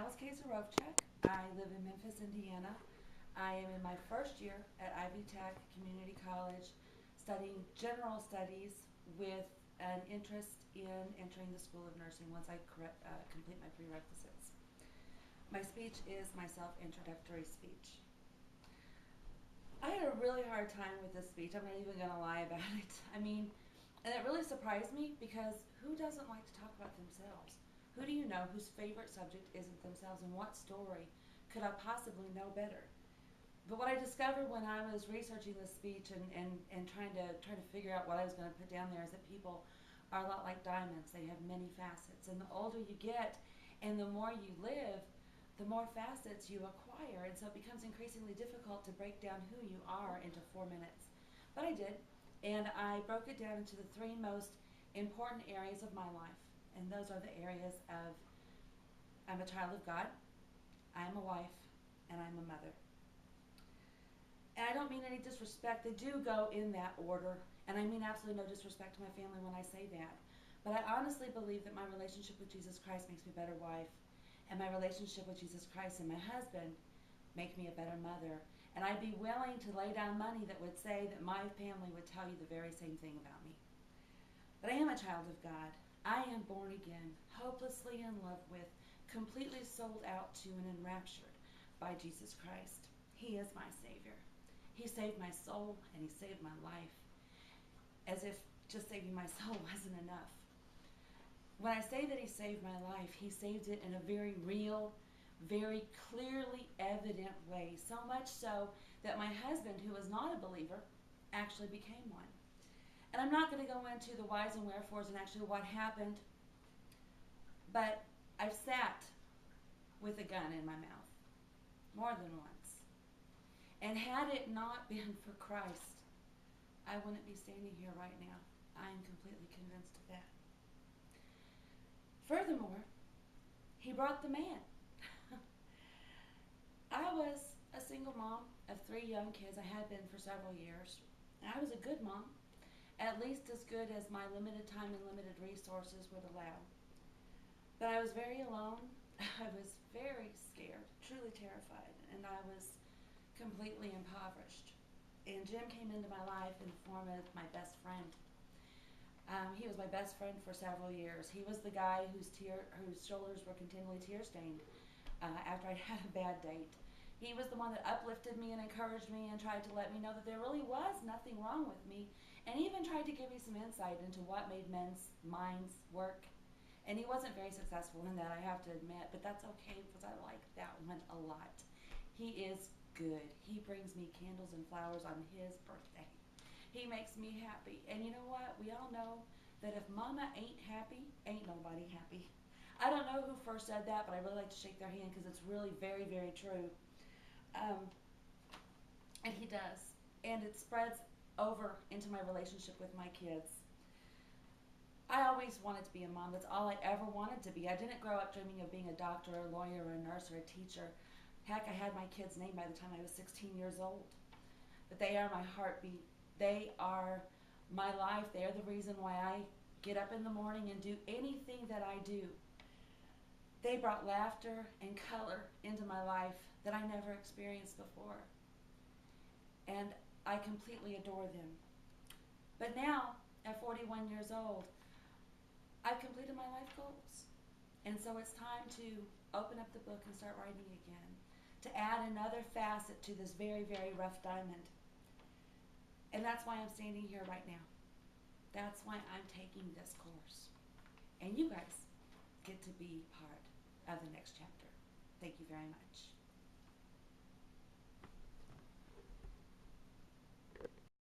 Alice K. Zarovchak. I live in Memphis, Indiana. I am in my first year at Ivy Tech Community College studying general studies with an interest in entering the School of Nursing once I complete my prerequisites. My speech is my self-introductory speech. I had a really hard time with this speech. I'm not even going to lie about it. And it really surprised me because who doesn't like to talk about themselves? Who do you know whose favorite subject isn't themselves, and what story could I possibly know better? But what I discovered when I was researching this speech and trying to figure out what I was going to put down there is that people are a lot like diamonds. They have many facets, and the older you get and the more you live, the more facets you acquire, and so it becomes increasingly difficult to break down who you are into 4 minutes. But I did, and I broke it down into the three most important areas of my life, and those are the areas of I'm a child of God, I am a wife, and I'm a mother. And I don't mean any disrespect. They do go in that order, and I mean absolutely no disrespect to my family when I say that. But I honestly believe that my relationship with Jesus Christ makes me a better wife, and my relationship with Jesus Christ and my husband make me a better mother. And I'd be willing to lay down money that would say that my family would tell you the very same thing about me. But I am a child of God. I am born again, hopelessly in love with, completely sold out to and enraptured by Jesus Christ. He is my Savior. He saved my soul and He saved my life. As if just saving my soul wasn't enough. When I say that He saved my life, He saved it in a very real, very clearly evident way. So much so that my husband, who was not a believer, actually became one. And I'm not going to go into the whys and wherefores and actually what happened, but I've sat with a gun in my mouth more than once. And had it not been for Christ, I wouldn't be standing here right now. I am completely convinced of that. Furthermore, He brought the man. I was a single mom of 3 young kids. I had been for several years. And I was a good mom, at least as good as my limited time and limited resources would allow. But I was very alone. I was very scared, truly terrified, and I was completely impoverished. And Jim came into my life in the form of my best friend. He was my best friend for several years. He was the guy whose shoulders were continually tear-stained after I'd had a bad date. He was the one that uplifted me and encouraged me and tried to let me know that there really was nothing wrong with me, and even tried to give me some insight into what made men's minds work. And he wasn't very successful in that, I have to admit, but that's okay because I like that one a lot. He is good. He brings me candles and flowers on his birthday. He makes me happy. And you know what? We all know that if mama ain't happy, ain't nobody happy. I don't know who first said that, but I really like to shake their hand because it's really very, very true. And he does. And it spreads over into my relationship with my kids. I always wanted to be a mom. That's all I ever wanted to be. I didn't grow up dreaming of being a doctor or a lawyer or a nurse or a teacher. Heck, I had my kids' name by the time I was 16 years old. But they are my heartbeat. They are my life. They are the reason why I get up in the morning and do anything that I do. They brought laughter and color into my life that I never experienced before. And I completely adore them. But now, at 41 years old, I've completed my life goals. And so it's time to open up the book and start writing again, to add another facet to this very, very rough diamond. And that's why I'm standing here right now. That's why I'm taking this course. And you guys get to be part of the next chapter. Thank you very much.